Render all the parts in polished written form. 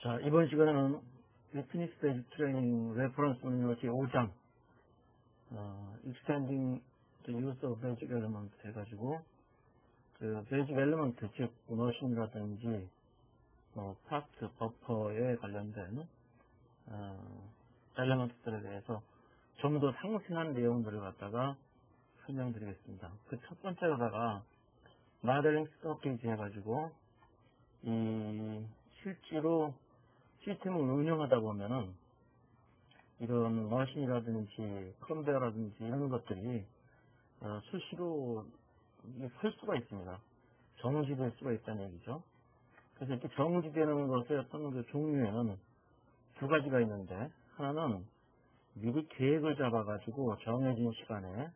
자, 이번 시간에는 Witness Based Training Reference University 5장 Extending the Use of Basic Element 해가지고 그 Basic Element, 즉 머신이라든지 파트, 버퍼에 관련된 엘리먼트들에 대해서 좀 더 상세한 내용들을 갖다가 설명드리겠습니다. 그 첫 번째로다가 모델링 스토리지 해가지고 이 실제로 시스템을 운영하다 보면은 이런 머신이라든지 컨베어라든지 이런 것들이 수시로 설 수가 있습니다. 정지될 수가 있다는 얘기죠. 그래서 이렇게 정지되는 것의 어떤 그 종류에는 두 가지가 있는데, 하나는 미리 계획을 잡아가지고 정해진 시간에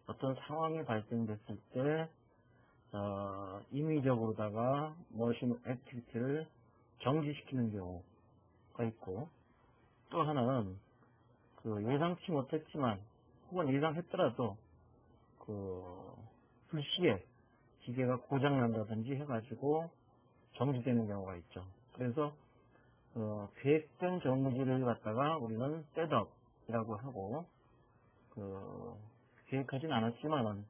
어떤 상황이 발생됐을 때 임의적으로다가 머신 액티비티를 정지시키는 경우가 있고, 또 하나는 그 예상치 못했지만 혹은 예상했더라도 그 불시에 기계가 고장난다든지 해가지고 정지되는 경우가 있죠. 그래서 계획된 정지를 갖다가 우리는 셋업이라고 하고, 계획하진 않았지만은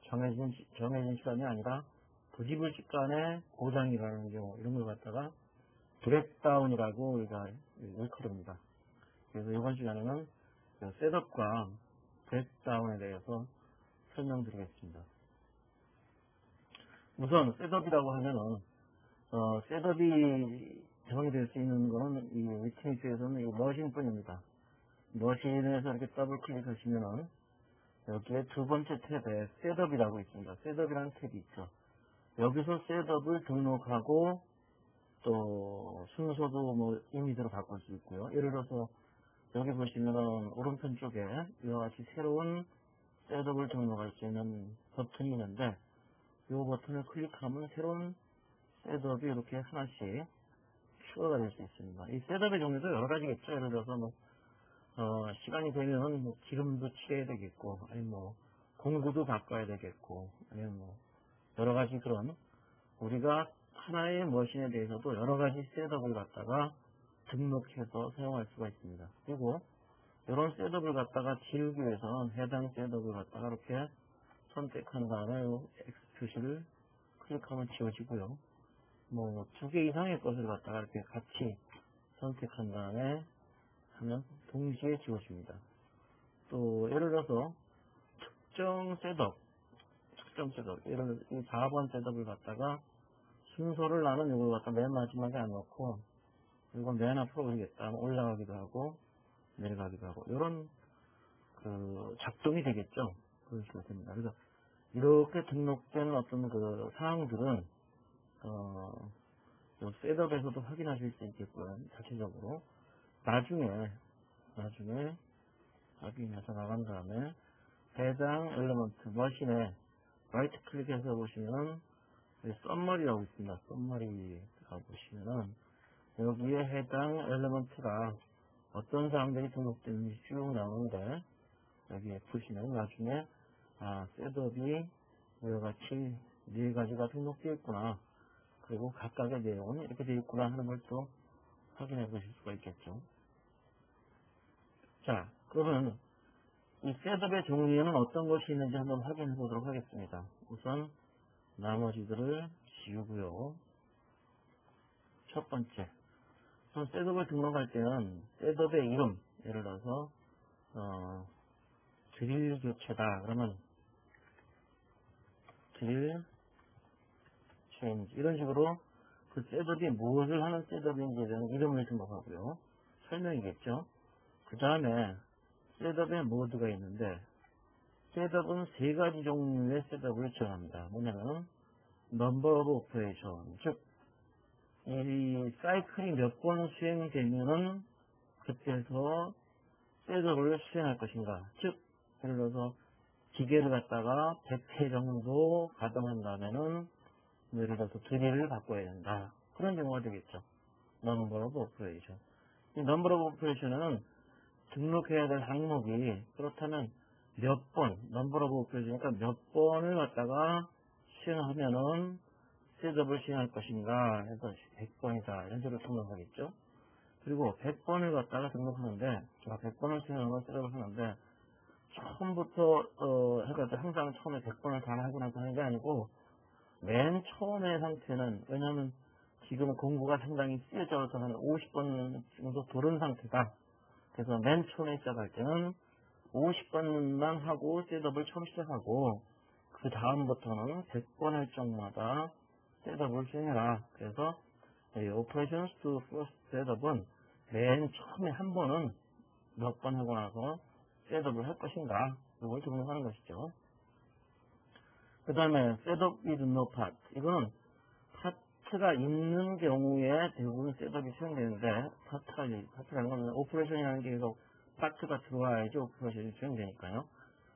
정해진 시간이 아니라 부지불식간에 고장이 일어나는 경우, 이런 걸 갖다가 브레이크다운이라고 우리가 일컬습니다. 그래서 이번 시간에는 셋업과 브레이크다운에 대해서 설명드리겠습니다. 우선 셋업이라고 하면은 셋업이 정의될 수 있는 거는 이 위트니스에서는 이 머신뿐입니다. 머신에서 이렇게 더블 클릭하시면은 여기에 두 번째 탭에 셋업이라고 있습니다. 셋업이라는 탭이 있죠. 여기서 셋업을 등록하고 또 순서도 임의대로 바꿀 수 있고요. 예를 들어서 여기 보시면은 오른편 쪽에 이와 같이 새로운 셋업을 등록할 수 있는 버튼이 있는데, 이 버튼을 클릭하면 새로운 셋업이 이렇게 하나씩 추가가 될 수 있습니다. 이 셋업의 종류도 여러 가지겠죠. 예를 들어서 시간이 되면 기름도 칠해야 되겠고, 아니면 공구도 바꿔야 되겠고, 아니면 여러 가지 그런 우리가 하나의 머신에 대해서도 여러 가지 셋업을 갖다가 등록해서 사용할 수가 있습니다. 그리고 이런 셋업을 갖다가 지우기 위해서는 해당 셋업을 갖다가 이렇게 선택한 다음에 X 표시를 클릭하면 지워지고요. 두 개 이상의 것을 갖다가 이렇게 같이 선택한 다음에 하면 동시에 지워집니다. 또 예를 들어서 특정 셋업, 예를 들어서 이 4번 셋업을 갖다가 순서를 나는 이걸 갖다 맨 마지막에 안 넣고 이건 맨 앞으로 올리겠다 하면 올라가기도 하고 내려가기도 하고, 이런 작동이 되겠죠. 그러시면 됩니다. 그래서 이렇게 등록된 어떤 그 사항들은 셋업에서도 확인하실 수 있겠고요. 자체적으로 나중에 확인해서 나간 다음에 해당 엘리먼트 머신에 라이트 클릭해서 보시면 썸머리라고 있습니다. 썸머리라고 보시면은 여기에 해당 엘리먼트가 어떤 사항들이 등록되는지 쭉 나오는데, 여기에 보시면 나중에 셋업이 이와같이 네 가지가 등록되어 있구나, 그리고 각각의 내용은 이렇게 되어 있구나 하는 걸 또 확인해 보실 수가 있겠죠. 자, 그러면 이 셋업의 종류에는 어떤 것이 있는지 한번 확인해 보도록 하겠습니다. 우선 나머지들을 지우고요. 첫 번째, 셋업을 등록할 때는 셋업의 이름, 예를 들어서 드릴 교체다 그러면 드릴 체인지, 이런 식으로 그 셋업이 무엇을 하는 셋업인지에 대한 이름을 등록하고요. 설명이겠죠. 그 다음에 셋업의 모드가 있는데, 셋업은 세 가지 종류의 셋업을 지원합니다. 뭐냐면 넘버 오브 오퍼레이션, 즉 이 사이클이 몇 번 수행되면은 그때서 셋업을 수행할 것인가, 즉 예를 들어서 기계를 갖다가 100회 정도 가동한다면은 예를 들어서 드릴을 바꿔야 된다, 그런 경우가 되겠죠. 넘버 오브 오퍼레이션. 이 넘버 오브 오퍼레이션은 등록해야 될 항목이 그렇다면 몇 번, 넘버 오브 오퍼레이션이니까 몇 번을 갖다가 수행하면은 셋업을 시행할 것인가 해서 100번이다 이런 식으로 등록하겠죠. 그리고 100번을 갖다가 등록하는데 100번을 시행하는 걸 셋업을 하는데 처음부터 해가지고 항상 처음에 100번을 다 하고 나서 하는 게 아니고 맨 처음의 상태는 왜냐하면 지금 공부가 상당히 쓰여져서 한 50번 정도 도른 상태다. 그래서 맨 처음에 시작할 때는 50번만 하고 셋업을 처음 시작하고 그 다음부터는 100번 할 적마다 셋업을 시행해라. 그래서 Operations to First Setup은 맨 처음에 한 번은 몇 번 하고 나서 셋업을 할 것인가 이걸 등록하는 것이죠. 그 다음에 Setup with no part 이거는 파트가 있는 경우에 대부분 셋업이 수행되는데 파트라는 건 오퍼레이션이라는 게 계속 파트가 들어와야지 오퍼레이션이 수행되니까요.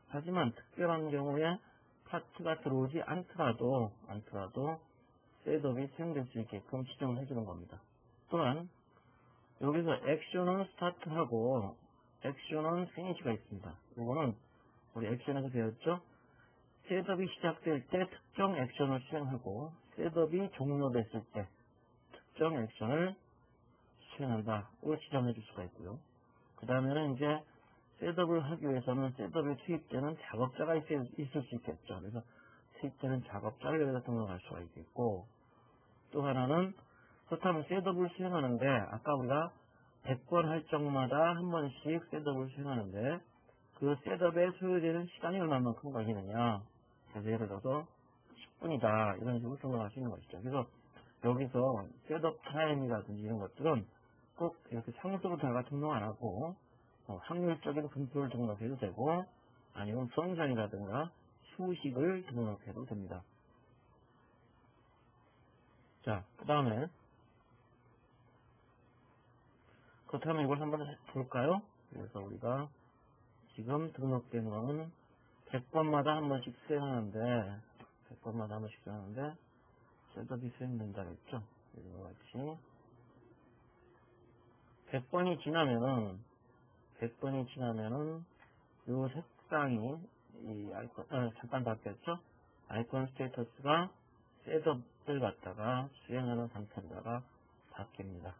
하지만 특별한 경우에 파트가 들어오지 않더라도 셋업이 수행될 수 있게끔 지정을 해주는 겁니다. 또한 여기서 액션은 스타트하고 액션은 피니시가 있습니다. 이거는 우리 액션에서 배웠죠? 셋업이 시작될 때 특정 액션을 수행하고 셋업이 종료됐을 때 특정 액션을 수행한다. 이걸 지정해 줄 수가 있고요. 그 다음에는 이제 셋업을 하기 위해서는 셋업에 투입되는 작업자가 있을 수 있겠죠. 그래서 투입되는 작업자를 여기다 등록할 수가 있겠고 또 하나는 그렇다면 셋업을 수행하는데 아까 우리가 100번 할 적마다 한 번씩 셋업을 수행하는데 그 셋업에 소요되는 시간이 얼마만큼 걸리느냐. 그래서 예를 들어서 10분이다. 이런 식으로 등록할 수 있는 것이죠. 그래서 여기서 셋업 타임이라든지 이런 것들은 꼭 이렇게 상수부터가 등록 안 하고 확률적인 분포를 등록해도 되고 아니면 성장이라든가 수식을 등록해도 됩니다. 자, 그 다음에 그렇다면 이걸 한번 볼까요? 그래서 우리가 지금 등록된 거는 100번마다 한 번씩 수행하는데 100번마다 한 번씩 수행하는데 셋업이 수행된다 그랬죠? 이거 같이 100번이 지나면은 요 색상이 이 아이콘 잠깐 바뀌었죠? 아이콘 스테이터스가 셋업을 갖다가 수행하는 상태로다가 바뀝니다.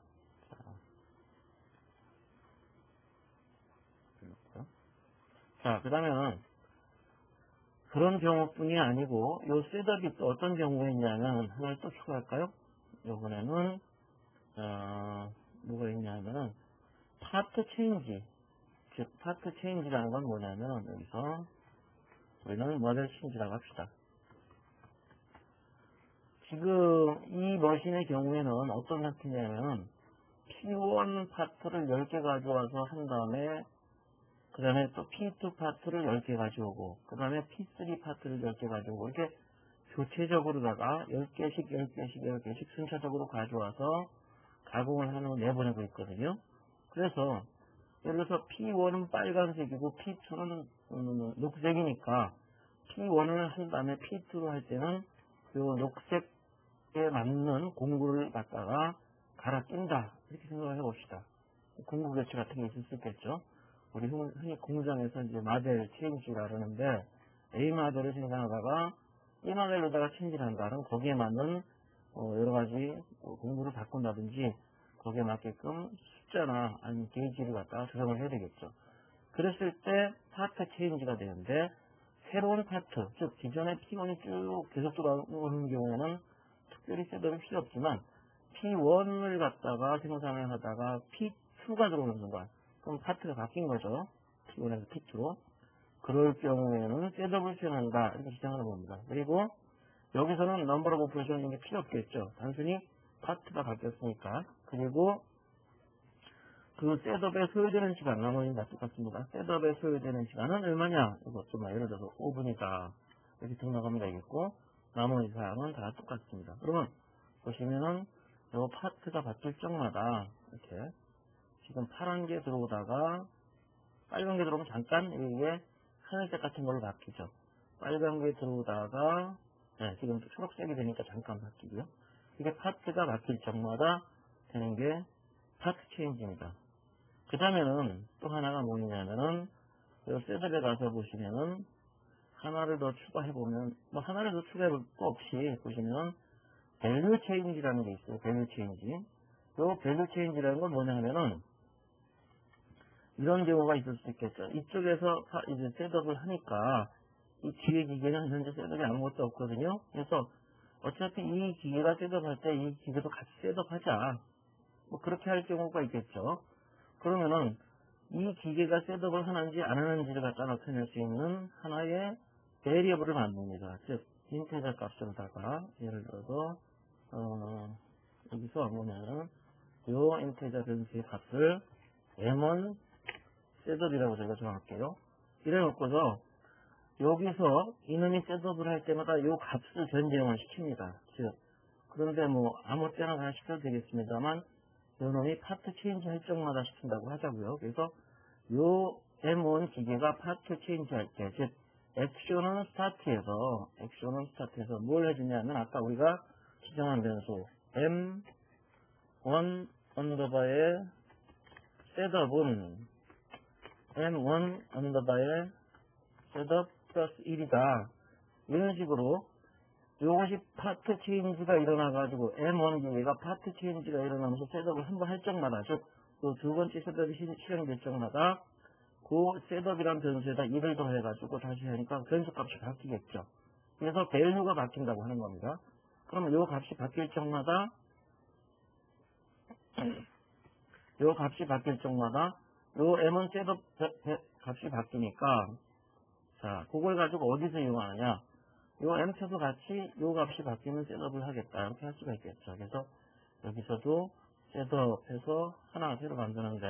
자, 그 다음에는 그런 경우뿐이 아니고 요 셋업이 또 어떤 경우에 있냐면 하나를 또 추가할까요? 요번에는 뭐가 있냐면은 파트 체인지 즉 파트 체인지라는 건 뭐냐면 여기서 우리는 모델 체인지라고 합시다. 지금 이 머신의 경우에는 어떤 상태냐면 P1 파트를 10개 가져와서 한 다음에 그 다음에 또 P2 파트를 10개 가져오고 그 다음에 P3 파트를 10개 가져오고 이렇게 교체적으로다가 10개씩 순차적으로 가져와서 가공을 하는 내보내고 있거든요. 그래서 예를 들어서 P1은 빨간색이고 P2는 녹색이니까 P1을 한 다음에 P2로 할 때는 요 녹색에 맞는 공구를 갖다가 갈아 낀다 이렇게 생각을 해봅시다. 공구 교체 같은 게 있을 수 있겠죠. 우리 흔히 공장에서 이제 마델 체인지라 그러는데 A 마델을 생산하다가 B 마델로다가 체인지를 한다. 그럼 거기에 맞는 여러 가지 공구를 바꾼다든지 거기에 맞게끔 숫자나 아니면 게이지를 갖다가 조정을 해야 되겠죠. 그랬을 때 파트 체인지가 되는데 새로운 파트, 즉 기존의 P1이 쭉 계속 들어오는 경우에는 특별히 셋업이 필요 없지만 P1을 갖다가 생산을 하다가 P2가 들어오는 순간 그럼 파트가 바뀐 거죠. P1에서 P2로. 그럴 경우에는 셋업을 수행한다. 이렇게 지정하는 겁니다. 그리고 여기서는 넘버 오브 오퍼레이션 이런 게 필요 없겠죠. 단순히 파트가 바뀌었으니까. 그리고 그 셋업에 소요되는 시간, 나머지는 다 똑같습니다. 셋업에 소요되는 시간은 얼마냐? 이것도 예를 들어서 5분이다. 이렇게 등록하면 되겠고, 나머지 사항은 다 똑같습니다. 그러면 보시면은 요 파트가 바뀔 적마다 이렇게 지금 파란 게 들어오다가 빨간 게 들어오면 잠깐 이게 하늘색 같은 걸로 바뀌죠. 빨간 게 들어오다가 지금 초록색이 되니까 잠깐 바뀌고요. 이게 파트가 바뀔 적마다 되는 게 파트 체인지입니다. 그 다음에는 또 하나가 뭐냐면은 이 셋업에 가서 보시면은 하나를 더 추가해보면 하나를 더 추가해볼 거 없이 보시면 밸류 체인지라는 게 있어요. 밸류 체인지. 요 밸류 체인지라는 건 뭐냐 하면은 이런 경우가 있을 수 있겠죠. 이쪽에서 이제 셋업을 하니까 이 뒤에 기계는 현재 셋업이 아무것도 없거든요. 그래서 어차피 이 기계가 셋업할 때 이 기계도 같이 셋업하자. 뭐 그렇게 할 경우가 있겠죠. 그러면은 이 기계가 셋업을 하는지 안 하는지를 갖다 나타낼 수 있는 하나의 베리어블을 만듭니다. 즉 인테저 값으로다가 예를 들어서 여기서 뭐냐면 요 인테저 변수의 값을 m1 셋업이라고 제가 정할게요. 이래 놓고서 여기서 이놈이 셋업을 할 때마다 요 값을 변경을 시킵니다. 즉 그런데 뭐 아무 때나 다 시켜도 되겠습니다만 요놈이 파트 체인지 할 적마다 시킨다고 하자고요. 그래서 요 M1 기계가 파트 체인지 할 때, 즉 액션은 스타트에서 뭘 해주냐면 아까 우리가 지정한 변수 M1 언더바의 셋업은 M1 언더바의 셋업 플러스 1이다. 이런 식으로 이것이 파트 체인지가 일어나가지고 M1 기계가 파트 체인지가 일어나면서 셋업을 한 번 할 적마다, 즉 그 두 번째 셋업이 실행될 적마다 그 셋업이란 변수에다 1을 더해가지고 다시 하니까 변수 값이 바뀌겠죠. 그래서 밸류가 바뀐다고 하는 겁니다. 그러면 이 값이 바뀔 적마다 요 M1 셋업 값이 바뀌니까 자 그걸 가지고 어디서 이용하느냐, 요 M2도 같이 요 값이 바뀌면 셋업을 하겠다 이렇게 할 수가 있겠죠. 그래서 여기서도 셋업해서 하나 새로 만드는데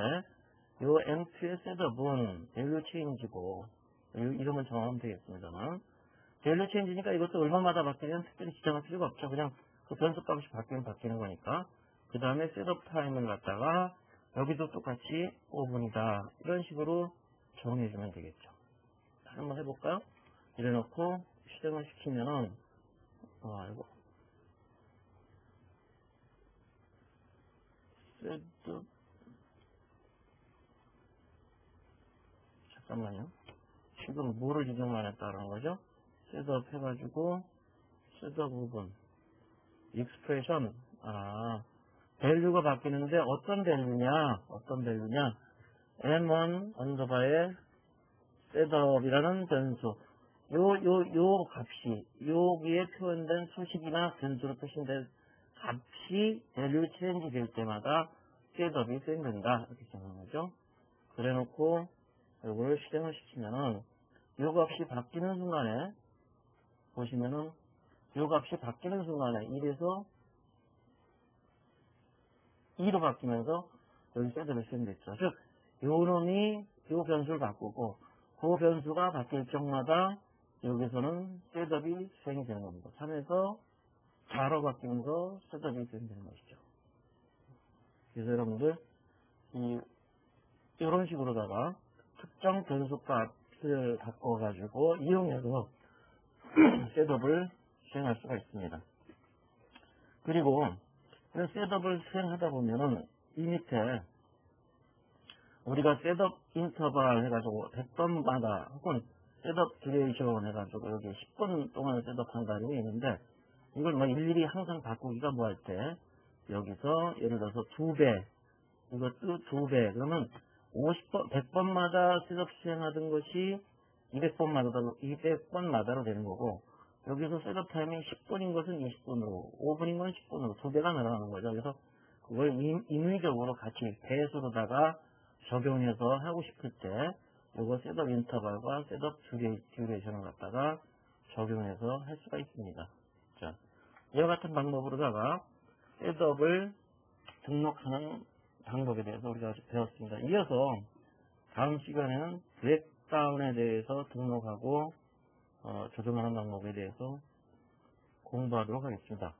요 M2의 셋업은 밸류 체인지고 이름을 정하면 되겠습니다만 밸류 체인지니까 이것도 얼마마다 바뀌면 특별히 지정할 필요가 없죠. 그냥 그 변수 값이 바뀌면 바뀌는 거니까. 그 다음에 셋업 타임을 갖다가 여기도 똑같이 5분이다 이런 식으로 정리해주면 되겠죠. 한번 해볼까요? 이래놓고 실행을 시키면은 이거 셋업 잠깐만요. 지금 뭐를 지정만 했다는 거죠? 셋업 해가지고 셋업 부분 익스프레션 밸류가 바뀌는데 어떤 밸류냐 M1 언더바의 셋업이라는 변수 요 값이 여기에 표현된 수식이나 변수로 표시된 값이 밸류 체인지 될 때마다 셋업이 수행된다 이렇게 정하는 거죠. 그래 놓고 이걸 실행을 시키면은 요 값이 바뀌는 순간에 보시면은 요 값이 바뀌는 순간에 1에서 2로 바뀌면서 여기 셋업이 수행됐죠. 즉 요 놈이 요 변수를 바꾸고 그 변수가 바뀔 적마다 여기서는 셋업이 수행이 되는 겁니다. 3에서 4로 바뀌면서 셋업이 수행되는 것이죠. 그래서 여러분들 이런 식으로다가 특정 변수 값을 바꿔가지고 이용해서 셋업을 수행할 수가 있습니다. 그리고 셋업을 수행하다 보면은 이 밑에 우리가 셋업 인터벌 해가지고 100번마다 혹은 셋업 듀레이션 해가지고 여기 10분 동안 셋업한다는 게 있는데 이걸 뭐 일일이 항상 바꾸기가 뭐 할 때 여기서 예를 들어서 2배 이것도 2배 그러면 50번 100번마다 셋업 수행하던 것이 200번마다로 되는 거고 여기서 셋업 타임이 10분인 것은 20분으로 5분인 건 10분으로 2배가 늘어나는 거죠. 그래서 그걸 임의적으로 같이 배수로다가 적용해서 하고 싶을 때 이거 셋업 인터벌과 셋업 듀레이션을 갖다가 적용해서 할 수가 있습니다. 자, 이와 같은 방법으로다가 셋업을 등록하는 방법에 대해서 우리가 아직 배웠습니다. 이어서 다음 시간에는 브레이크다운에 대해서 등록하고 조정하는 방법에 대해서 공부하도록 하겠습니다.